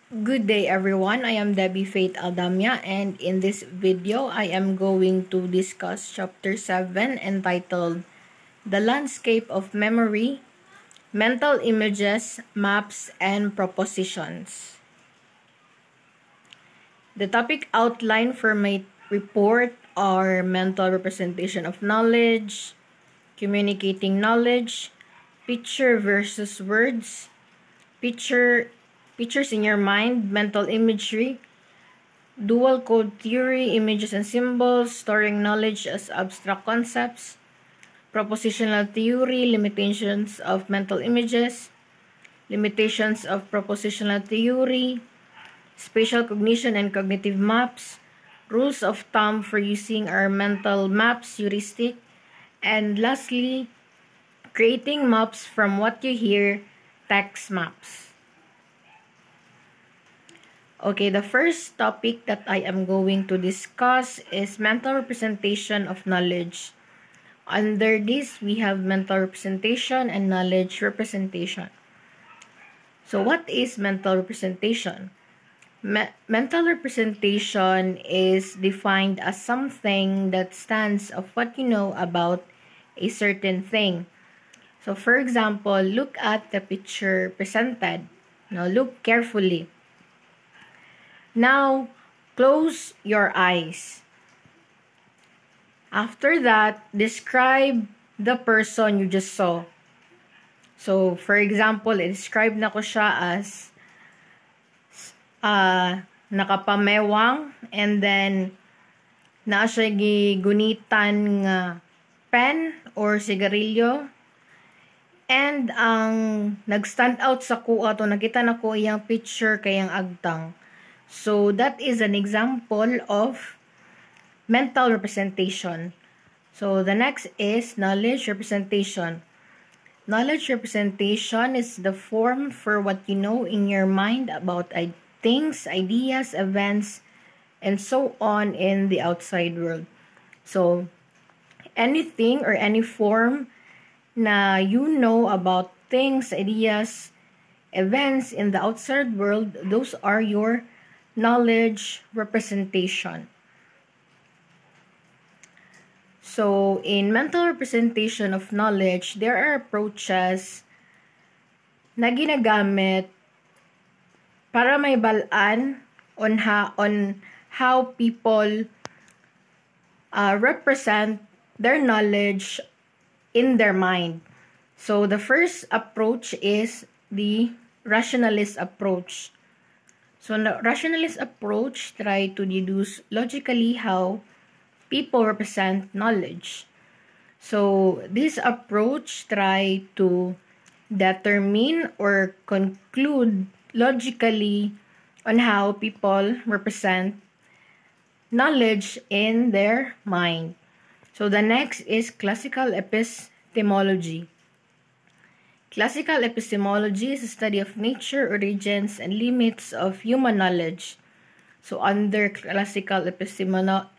Good day everyone, I am Debbie Faith Aldamia, and in this video I am going to discuss chapter 7 entitled The Landscape of Memory, Mental Images, Maps, and Propositions. The topic outline for my report are mental representation of knowledge, communicating knowledge, picture versus words, pictures in your mind, mental imagery, dual code theory, images and symbols, storing knowledge as abstract concepts, propositional theory, limitations of mental images, limitations of propositional theory, spatial cognition and cognitive maps, rules of thumb for using our mental maps, heuristic, and lastly, creating maps from what you hear, text maps. Okay, the first topic that I am going to discuss is mental representation of knowledge. Under this, we have mental representation and knowledge representation. So what is mental representation? Mental representation is defined as something that stands of what you know about a certain thing. So for example, look at the picture presented. Now look carefully. Now, close your eyes. After that, describe the person you just saw. So, for example, describe na ko siya as nakapamewang, and then naa siya gigunitan nga pen or sigarilyo. And ang nag-stand out sa kuha to, nakita na ko iyang picture kayang agtang. So, that is an example of mental representation. So, the next is knowledge representation. Knowledge representation is the form for what you know in your mind about things, ideas, events, and so on in the outside world. So, anything or any form na you know about things, ideas, events in the outside world, those are your knowledge representation. So, in mental representation of knowledge, there are approaches na ginagamit para may balaan on how people represent their knowledge in their mind. So, the first approach is the rationalist approach. So, the rationalist approach try to deduce logically how people represent knowledge. So, this approach try to determine or conclude logically on how people represent knowledge in their mind. So, the next is classical epistemology. Classical epistemology is a study of nature, origins, and limits of human knowledge. So, under classical epistemology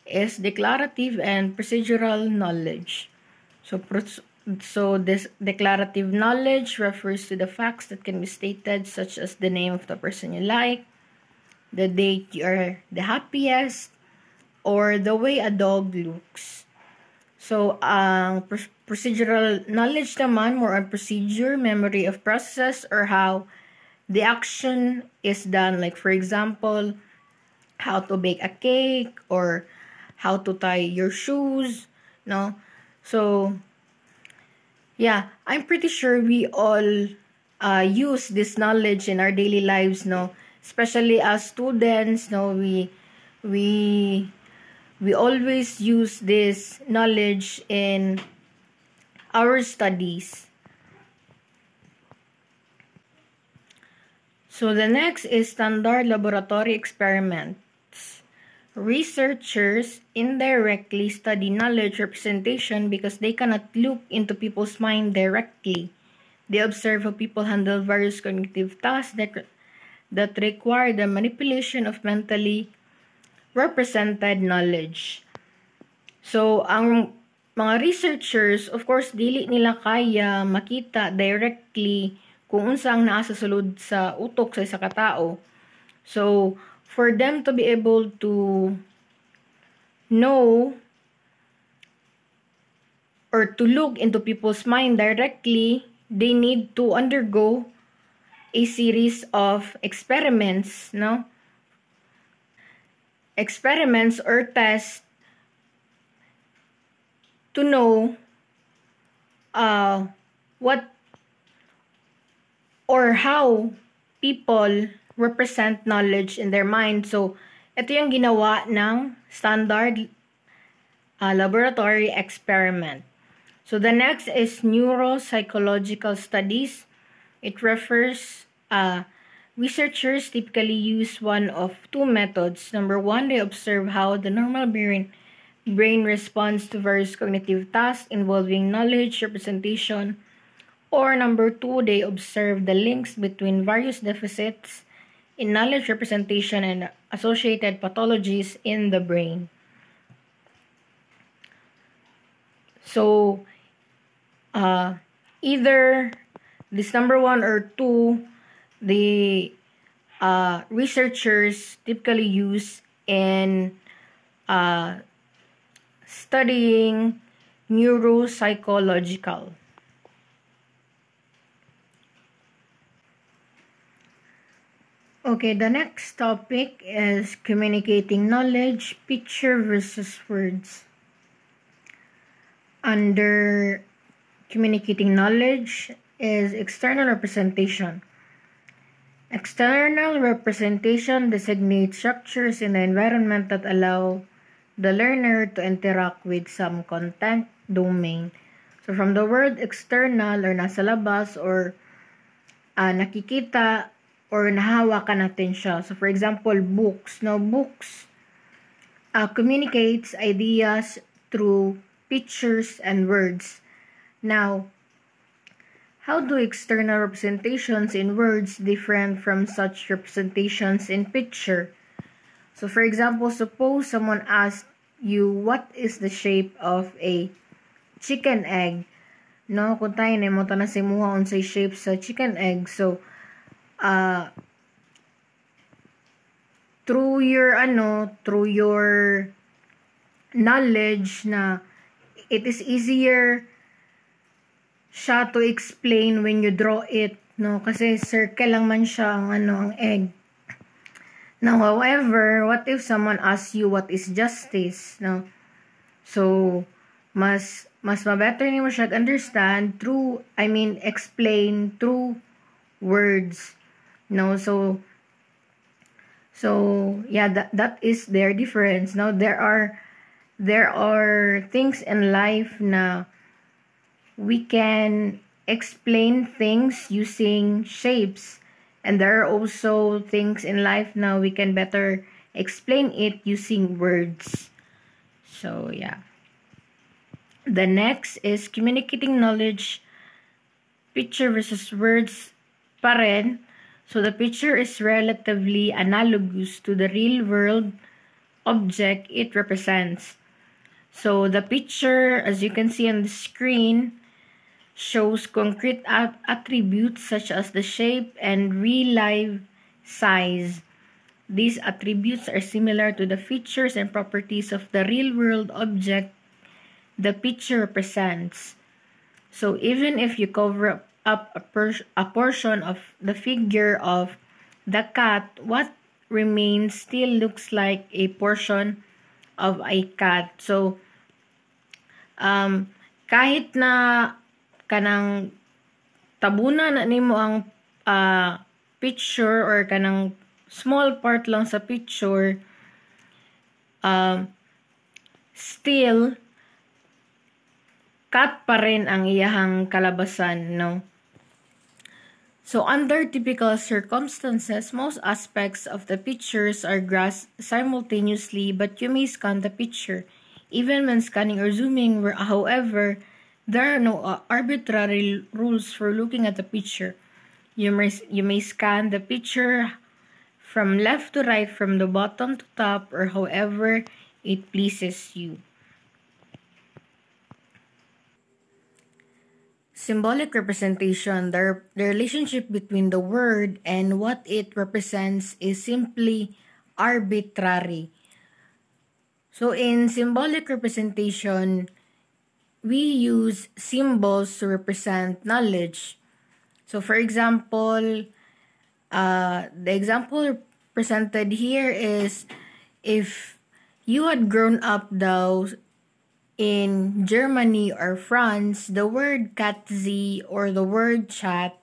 is declarative and procedural knowledge. So this declarative knowledge refers to the facts that can be stated, such as the name of the person you like, the date you are the happiest, or the way a dog looks. So, procedural knowledge naman, more on procedure, memory of process, or how the action is done. Like, for example, how to bake a cake, or how to tie your shoes, no? So, yeah, I'm pretty sure we all use this knowledge in our daily lives, no? Especially as students, no? We always use this knowledge in our studies. So the next is standard laboratory experiments. Researchers indirectly study knowledge representation because they cannot look into people's mind directly. They observe how people handle various cognitive tasks that require the manipulation of mentally represented knowledge. So, ang mga researchers, of course, dili nila kaya makita directly kung unsa ang naa sa sulod sa utok sa isa ka tao. So, for them to be able to know or to look into people's mind directly, they need to undergo a series of experiments, no? Experiments or tests to know what or how people represent knowledge in their mind. So, ito yung ginawa ng standard laboratory experiment. So, the next is neuropsychological studies. It refers, researchers typically use one of two methods. Number one, they observe how the normal brain responds to various cognitive tasks involving knowledge representation. Or number two, they observe the links between various deficits in knowledge representation and associated pathologies in the brain. So, either this number one or two, the researchers typically use in studying neuropsychological. Okay, the next topic is communicating knowledge, picture versus words. Under communicating knowledge is external representation. External representation designates structures in the environment that allow the learner to interact with some content domain. So from the word external or nasa labas or nakikita or nahawakan natin siya. So for example, books. Now books communicates ideas through pictures and words. Now, how do external representations in words differ from such representations in picture? So for example, suppose someone asked you what is the shape of a chicken egg. No, kung tayo na mo na si muha unsay shape sa chicken egg. So, through your knowledge na it is easier siya to explain when you draw it, no? Kasi circle lang man siya ang egg. Now, however, what if someone asks you what is justice, no? So, mas ma-better ni mo siya understand explain through words, no? So yeah, that is their difference. Now, there are things in life na we can explain things using shapes, and there are also things in life now we can better explain it using words. So yeah. The next is communicating knowledge, picture versus words pa rin. So the picture is relatively analogous to the real world object it represents. So the picture, as you can see on the screen, shows concrete attributes such as the shape and real life size. These attributes are similar to the features and properties of the real world object the picture represents. So even if you cover up a portion of the figure of the cat, what remains still looks like a portion of a cat. So kahit na kanang tabunan na nimo ang picture or kanang small part lang sa picture, still cat pa rin ang iyahang kalabasan, no? So under typical circumstances, most aspects of the pictures are grasped simultaneously, but you may scan the picture even when scanning or zooming. However, there are no arbitrary rules for looking at the picture. You may scan the picture from left to right, from the bottom to top, or however it pleases you. symbolic representation, the relationship between the word and what it represents is simply arbitrary. So in symbolic representation, we use symbols to represent knowledge. So for example, the example presented here is if you had grown up though in Germany or France, the word Katze or the word chat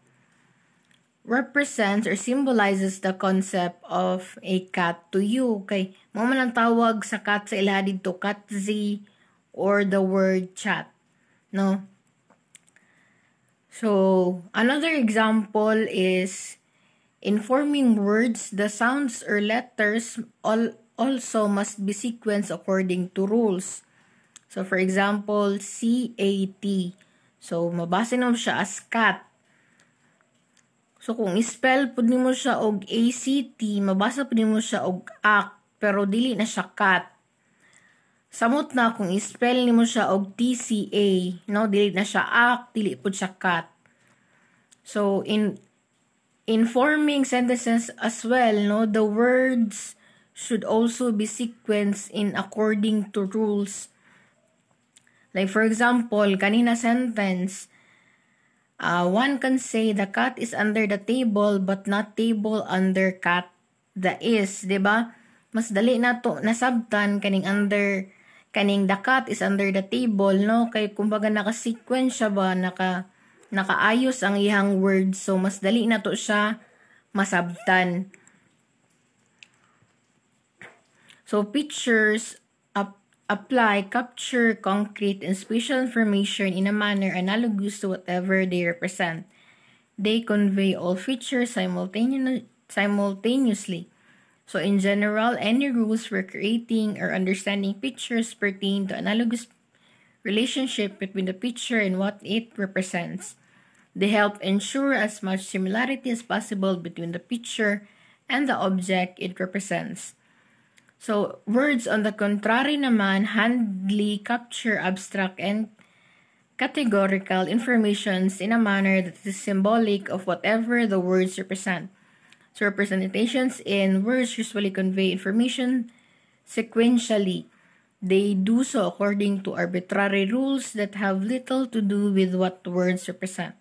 represents or symbolizes the concept of a cat to you. Okay, mo man ang tawag sa cat sa ilaha dito, Katze or the word chat, no? So, another example is in forming words, the sounds or letters also must be sequenced according to rules. So, for example, C-A-T. So, mabasa mo siya as cat. So, kung ispell po mo siya og A-C-T, mabasa po mo siya og ak, pero dili na siya cat. Samot na kung ispell mo siya og T-C-A, no, dili na siya ak, dili po siya cat. So, in forming sentences as well, no, the words should also be sequenced in according to rules. Like for example, kanina sentence, one can say the cat is under the table but not table under cat. The is, di ba? Mas dali na to nasabtan kaning the cat is under the table, no? Kay kumbaga naka-sequence siya ba, nakaayos ang ihang words, so mas dali na to siya masabtan. So pictures apply, capture concrete and spatial information in a manner analogous to whatever they represent. They convey all features simultaneously. So in general, any rules for creating or understanding pictures pertain to analogous relationship between the picture and what it represents. They help ensure as much similarity as possible between the picture and the object it represents. So, words on the contrary naman handily capture abstract and categorical informations in a manner that is symbolic of whatever the words represent. So, representations in words usually convey information sequentially. They do so according to arbitrary rules that have little to do with what words represent.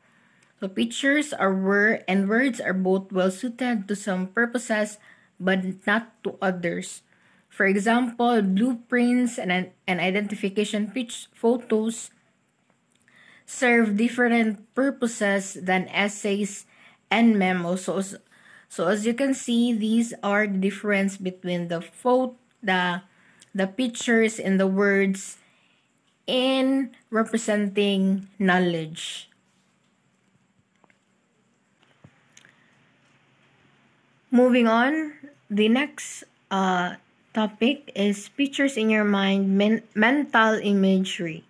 So, pictures are and words are both well suited to some purposes but not to others. For example, blueprints and identification photos serve different purposes than essays and memos. So as you can see, these are the difference between the pictures and the words in representing knowledge. Moving on, the next topic is pictures in your mind, mental imagery.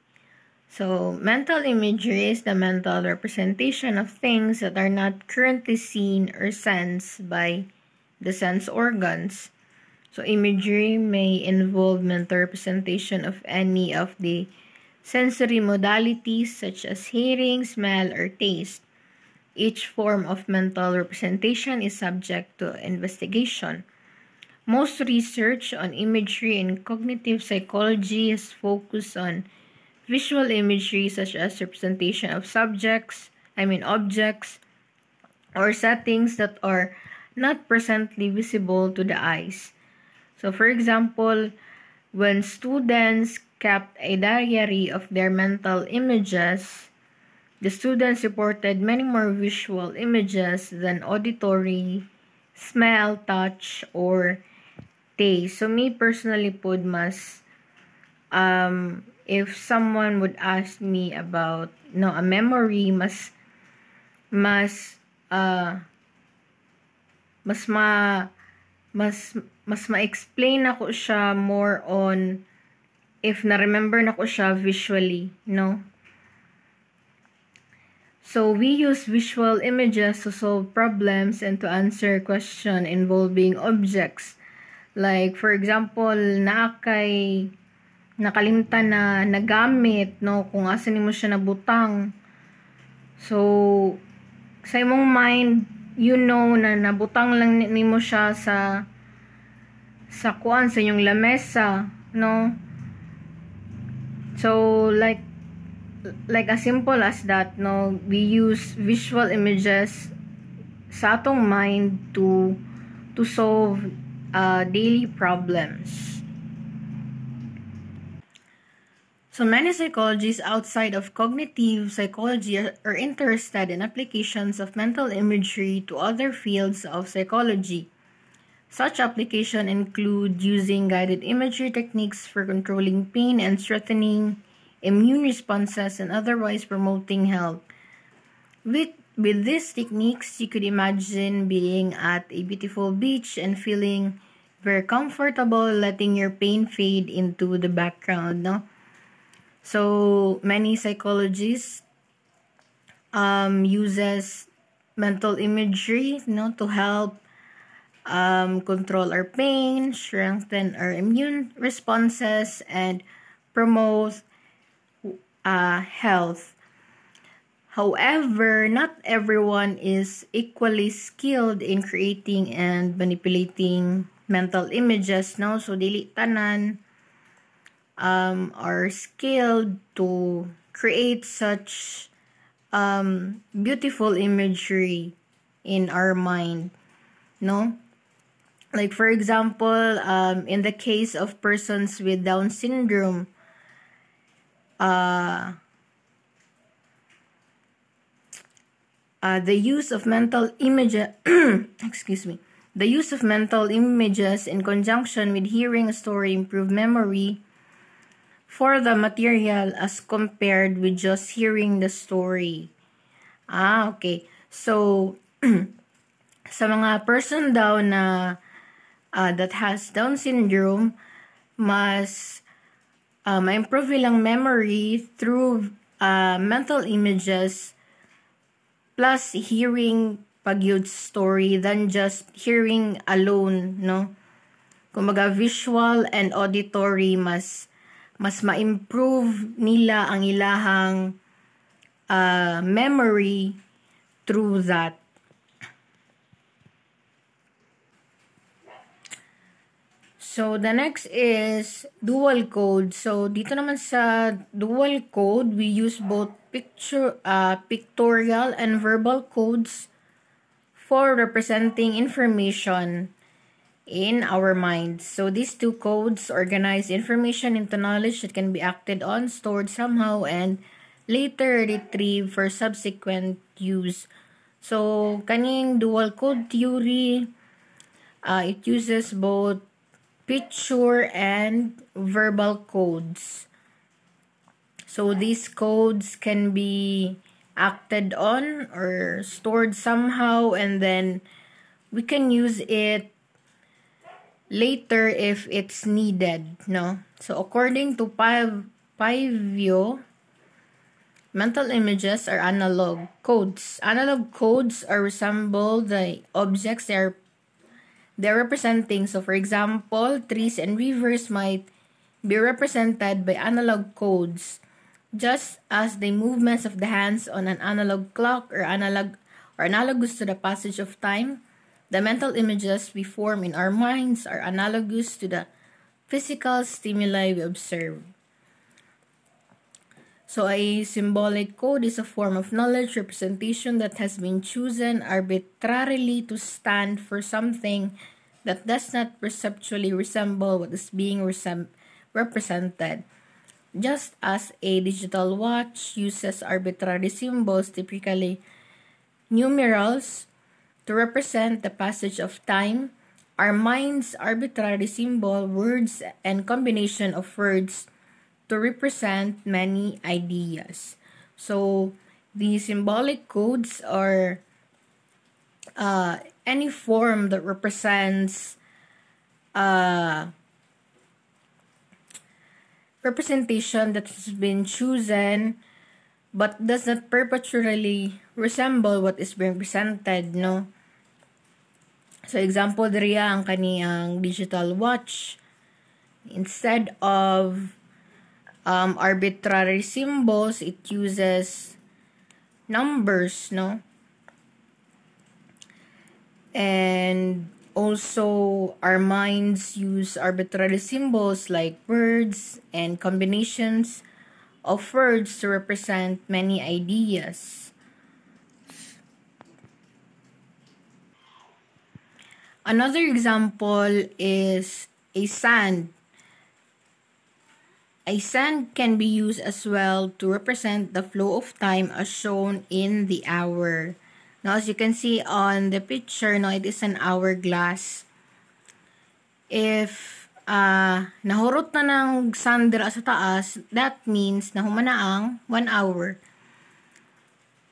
So, mental imagery is the mental representation of things that are not currently seen or sensed by the sense organs. So, imagery may involve mental representation of any of the sensory modalities such as hearing, smell, or taste. Each form of mental representation is subject to investigation. Most research on imagery in cognitive psychology is focused on visual imagery such as representation of objects, or settings that are not presently visible to the eyes. So for example, when students kept a diary of their mental images, the students reported many more visual images than auditory, smell, touch, or taste. So me personally po, if someone would ask me about a memory, mas ma-explain ako siya more on if na-remember na ko siya visually, no? So, we use visual images to solve problems and to answer questions involving objects. Like, for example, nakalimtan na nagamit, no? Kung asan mo siya nabutang. So, sa imong mind, you know na nabutang lang nimo siya sa kuan sa inyong lamesa, no? So, like as simple as that, no? We use visual images sa atong mind to solve daily problems. So many psychologists outside of cognitive psychology are interested in applications of mental imagery to other fields of psychology. Such applications include using guided imagery techniques for controlling pain and strengthening immune responses and otherwise promoting health. With these techniques, you could imagine being at a beautiful beach and feeling very comfortable, letting your pain fade into the background, no? So many psychologists uses mental imagery, to help control our pain, strengthen our immune responses, and promote health. However, not everyone is equally skilled in creating and manipulating mental images, no? So dili tanan are skilled to create such beautiful imagery in our mind, no? Like for example, in the case of persons with Down syndrome, the use of mental images the use of mental images in conjunction with hearing a story improve memory for the material as compared with just hearing the story. Okay. So, sa mga person daw na that has Down syndrome, mas ma-improve ilang memory through mental images plus hearing pagyud story than just hearing alone, no? Kumbaga visual and auditory mas ma-improve nila ang ilahang memory through that. So, the next is dual code. So, dito naman sa dual code, we use both pictorial and verbal codes for representing information in our minds. So, these two codes organize information into knowledge that can be acted on, stored somehow, and later retrieved for subsequent use. So, kaning dual code theory, it uses both picture and verbal codes. So these codes can be acted on or stored somehow, and then we can use it later if it's needed, no? So according to Pavio, mental images are analog codes. Analog codes are resemble the objects they're representing. So, for example, trees and rivers might be represented by analog codes, just as the movements of the hands on an analog clock or analogous to the passage of time. The mental images we form in our minds are analogous to the physical stimuli we observe. So, a symbolic code is a form of knowledge representation that has been chosen arbitrarily to stand for something that does not perceptually resemble what is being represented. Just as a digital watch uses arbitrary symbols, typically numerals, to represent the passage of time, our mind's arbitrary symbol, words, and combination of words to represent many ideas. So, the symbolic codes are any form that represents representation that has been chosen but does not perpetually resemble what is being presented, no? So, example diriya ang kaniyang digital watch. Instead of arbitrary symbols, it uses numbers, no? And also, our minds use arbitrary symbols like words and combinations of words to represent many ideas. Another example is a sand. A sand can be used as well to represent the flow of time as shown in the hour. Now, as you can see on the picture, no, it is an hourglass. If nahurot na ng sand dira sa taas, that means na humana ang 1 hour.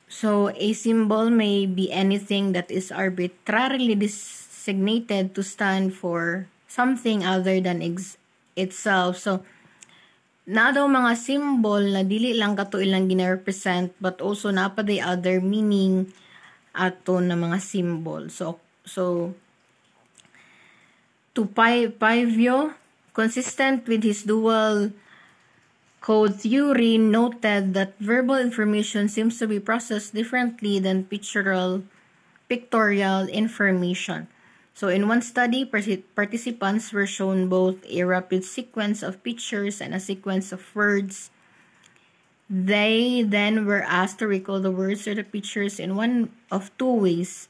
So, a symbol may be anything that is arbitrarily designated to stand for something other than itself. So, na daw mga symbol na dili lang kato ilang gina-represent but also napaday other meaning ato na mga symbol. So to Paivio, consistent with his dual code theory, noted that verbal information seems to be processed differently than pictorial information. So in one study, participants were shown both a rapid sequence of pictures and a sequence of words. They then were asked to recall the words or the pictures in one of two ways.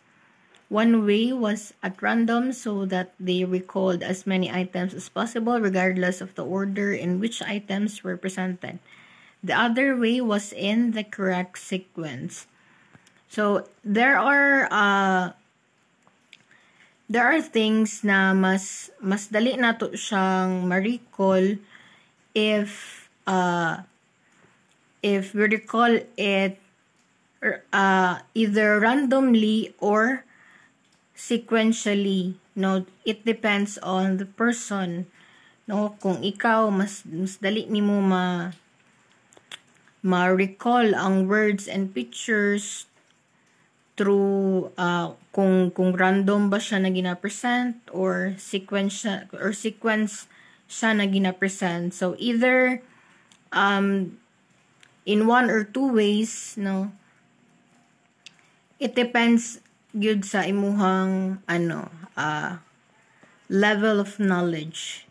One way was at random so that they recalled as many items as possible regardless of the order in which items were presented. The other way was in the correct sequence. So there are things na mas dali nato siyang ma-recall if we recall it either randomly or sequentially. No, it depends on the person. No, kung ikaw mas dali nimo ma-recall ang words and pictures through kung random ba siya na gina-present or sequence siya na gina-present. So either in one or two ways, no, it depends gyud sa imuhang level of knowledge.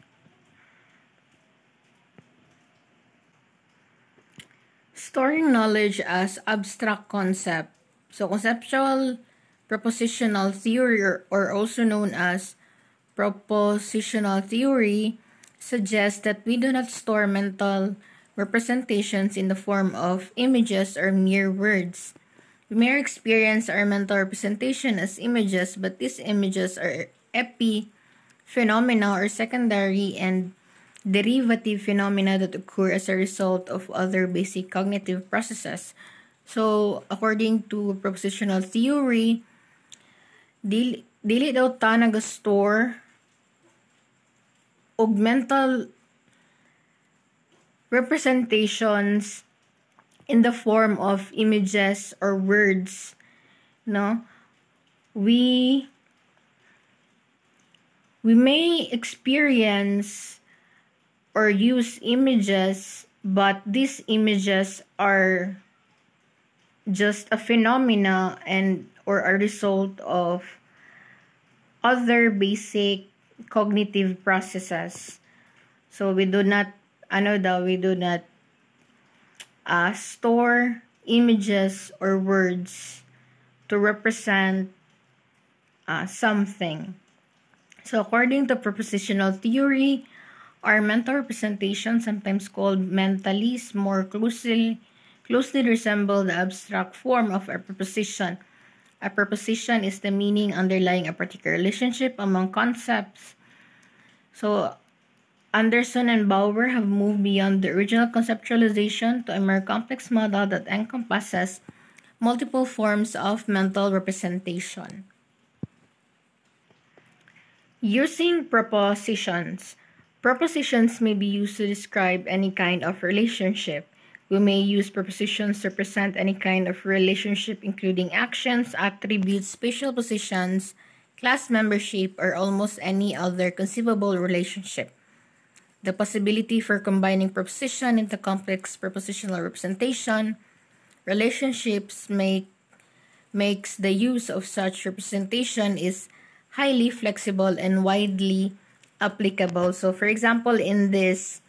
Storing knowledge as abstract concept. So, conceptual propositional theory, or also known as propositional theory, suggests that we do not store mental representations in the form of images or mere words. We may experience our mental representation as images, but these images are epiphenomena or secondary and derivative phenomena that occur as a result of other basic cognitive processes. So, according to propositional theory, dili daw ta nag-store og mental representations in the form of images or words. No? We may experience or use images, but these images are just a phenomena and or a result of other basic cognitive processes. So we do not store images or words to represent something. So according to propositional theory, our mental representation, sometimes called mentalists, more closely resemble the abstract form of a proposition. A proposition is the meaning underlying a particular relationship among concepts. So, Anderson and Bauer have moved beyond the original conceptualization to a more complex model that encompasses multiple forms of mental representation. Using propositions. Propositions may be used to describe any kind of relationship. We may use propositions to represent any kind of relationship, including actions, attributes, spatial positions, class membership, or almost any other conceivable relationship. The possibility for combining proposition into complex propositional representation relationships makes the use of such representation is highly flexible and widely applicable. So for example, in this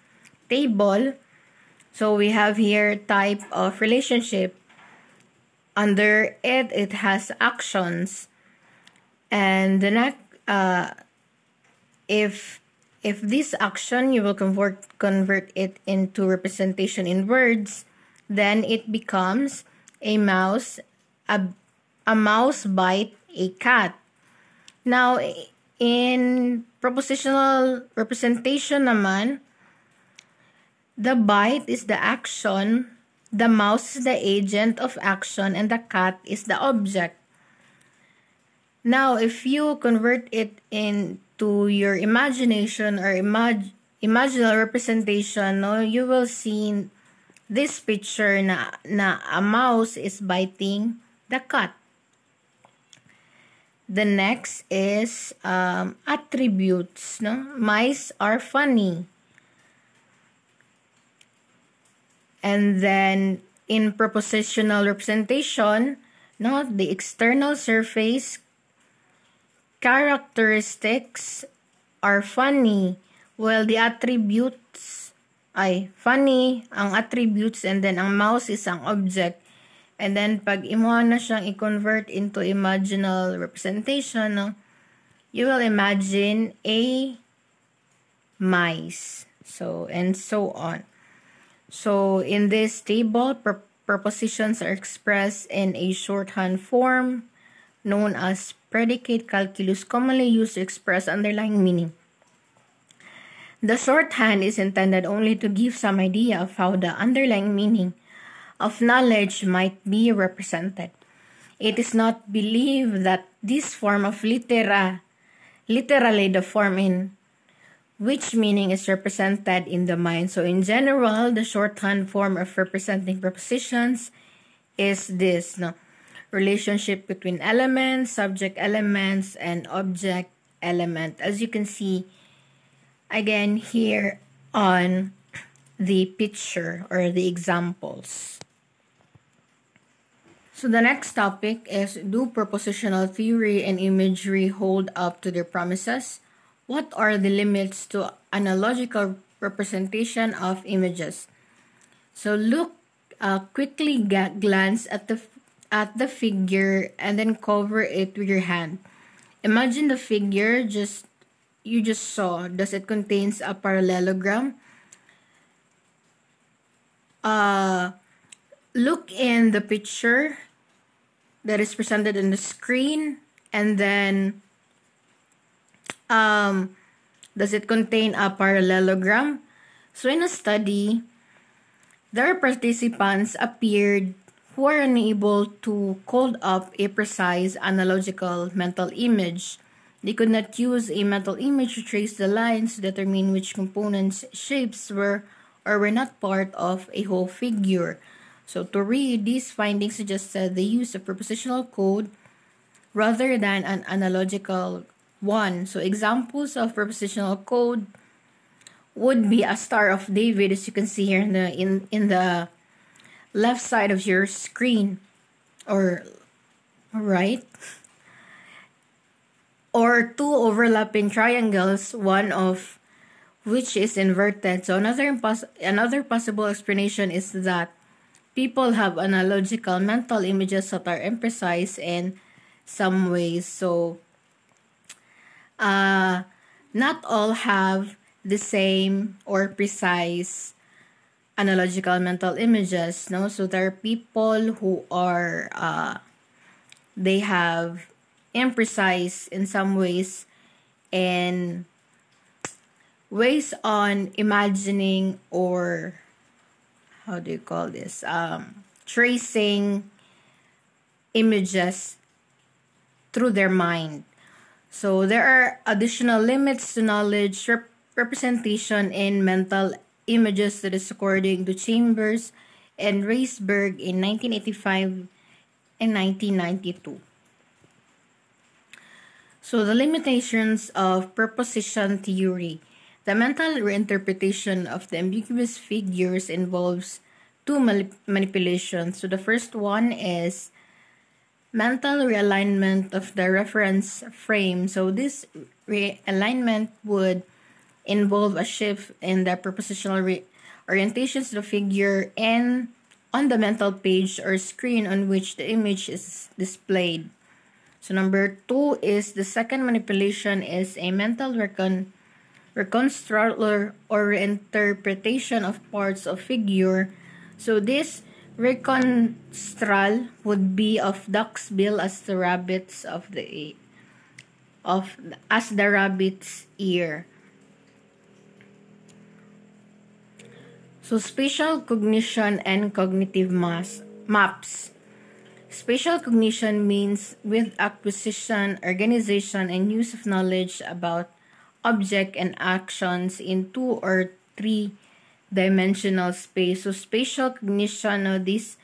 table, so we have here type of relationship. Under it, it has actions, and the next, if this action you will convert it into representation in words, then it becomes a mouse, a mouse bite a cat. Now, in propositional representation naman, the bite is the action, the mouse is the agent of action, and the cat is the object. Now, if you convert it into your imagination or imaginal representation, no, you will see this picture na a mouse is biting the cat. The next is attributes. No? Mice are funny. And then in propositional representation, no, the external surface characteristics are funny, while the attributes ay funny, ang attributes, and then ang mouse is ang object. And then pag imo na siyang i-convert into imaginal representation, no, you will imagine a mice. So, and so on. So, in this table, prepositions are expressed in a shorthand form known as predicate calculus, commonly used to express underlying meaning. The shorthand is intended only to give some idea of how the underlying meaning of knowledge might be represented. It is not believed that this form of literally the form in which meaning is represented in the mind. So in general, the shorthand form of representing prepositions is this, no? Relationship between elements, subject elements, and object element. As you can see, again, here on the picture or the examples. So the next topic is, do propositional theory and imagery hold up to their promises? What are the limits to analogical representation of images? So look, quickly glance at the figure and then cover it with your hand. Imagine the figure you just saw. Does it contains a parallelogram? Look in the picture that is presented on the screen, and then does it contain a parallelogram? So in a study, their participants appeared who are unable to call up a precise analogical mental image. They could not use a mental image to trace the lines to determine which components, shapes were or were not part of a whole figure. So to read, these findings suggested the use of prepositional code rather than an analogical one. So examples of prepositional code would be a Star of David, as you can see here in the left side of your screen, or right, or two overlapping triangles, one of which is inverted. So another possible explanation is that people have analogical mental images that are imprecise in some ways. So not all have the same or precise analogical mental images, no? So there are people who are they have imprecise in some ways and ways on imagining, or how do you call this, tracing images through their mind. So there are additional limits to knowledge representation in mental images, that is according to Chambers and Reisberg in 1985 and 1992. So the limitations of proposition theory. The mental reinterpretation of the ambiguous figures involves two manipulations. So the first one is mental realignment of the reference frame. So this realignment would involve a shift in the propositional orientations of the figure and on the mental page or screen on which the image is displayed. So number two is the second manipulation is a mental reconstruction or reinterpretation of parts of figure. So this reconstral would be of duck's bill as the rabbit's as the rabbit's ear. So spatial cognition and cognitive maps. Spatial cognition means with acquisition, organization, and use of knowledge about object and actions in 2 or 3 dimensional space. So spatial cognition, this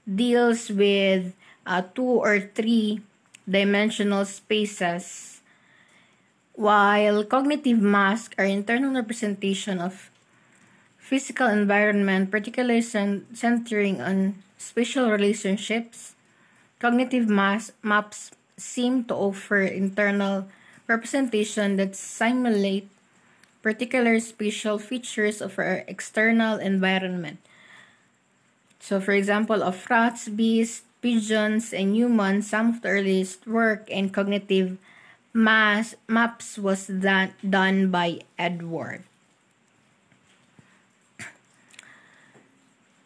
deals with 2 or 3 dimensional spaces, while cognitive masks are internal representation of physical environment, particularly centering on spatial relationships. Cognitive maps seem to offer internal representation that simulate particular spatial features of our external environment. So, for example, of rats, bees, pigeons, and humans, some of the earliest work in cognitive maps was done by Edward.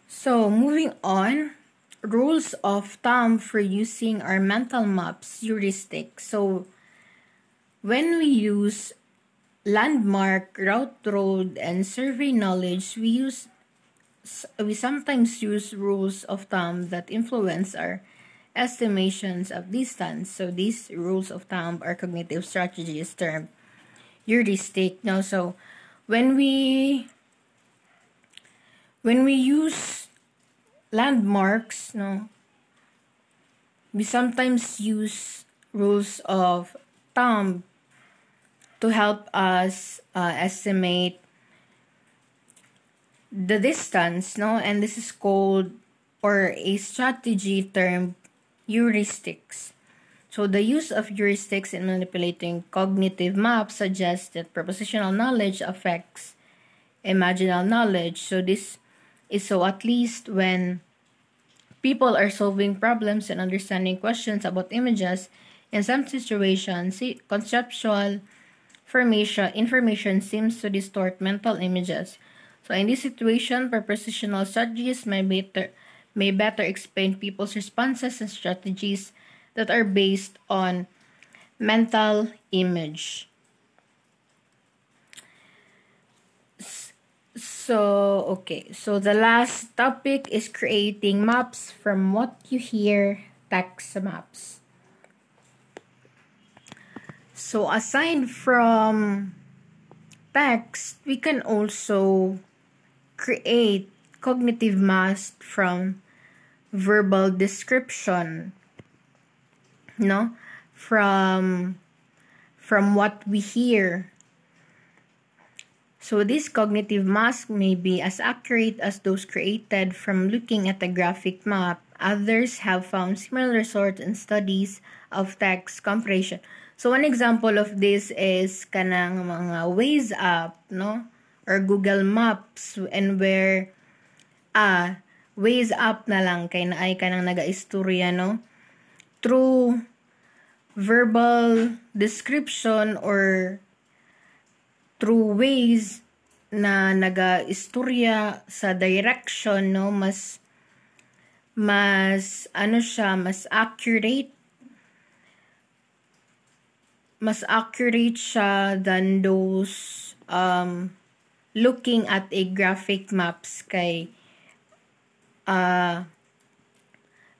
So, moving on, rules of thumb for using our mental maps, heuristic. So, when we use landmark, road, and survey knowledge, we sometimes use rules of thumb that influence our estimations of distance. So, these rules of thumb are cognitive strategies termed heuristic. Now, so when we use landmarks, we sometimes use rules of thumb to help us estimate the distance, and this is called, or a strategy termed heuristics. So the use of heuristics in manipulating cognitive maps suggests that propositional knowledge affects imaginal knowledge. So this is so at least when people are solving problems and understanding questions about images, in some situations, conceptual information seems to distort mental images. So in this situation, propositional strategies may better explain people's responses and strategies that are based on mental image. So the last topic is creating maps from what you hear, text maps. So aside from text, we can also create cognitive maps from verbal description, from what we hear. So this cognitive mask may be as accurate as those created from looking at a graphic map. Others have found similar results in studies of text comprehension. So one example of this is kanang mga Waze app, or Google Maps, and where Waze app na lang kay naay kanang naga-istorya, through verbal description or through ways na naga-istorya sa direction, mas accurate siya than those looking at a graphic maps kay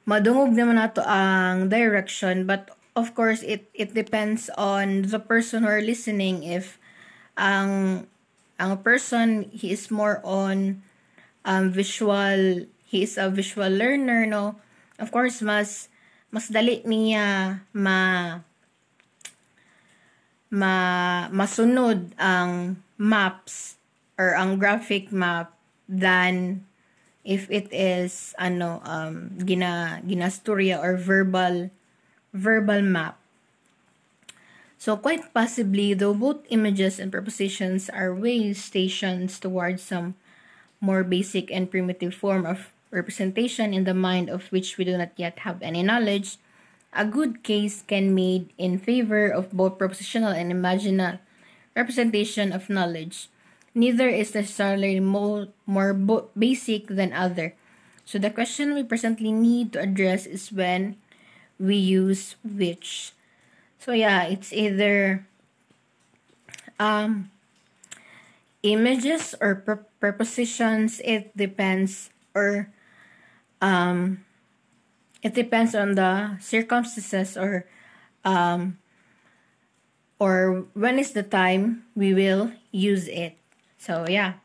madungog naman nato ang direction, but of course it depends on the person who are listening. If ang person, he is more on visual, he is a visual learner, of course mas dali niya masunod ang maps or ang graphic map than if it is ginastorya or verbal map. So quite possibly, though both images and prepositions are ways stations towards some more basic and primitive form of representation in the mind of which we do not yet have any knowledge, a good case can made in favor of both propositional and imaginal representation of knowledge. Neither is necessarily more basic than other. So the question we presently need to address is when we use which. So yeah, it's either images or prepositions. It depends, or it depends on the circumstances, or when is the time we will use it. So yeah,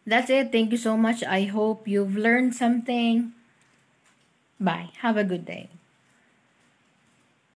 that's it. Thank you so much. I hope you've learned something. Bye. Have a good day.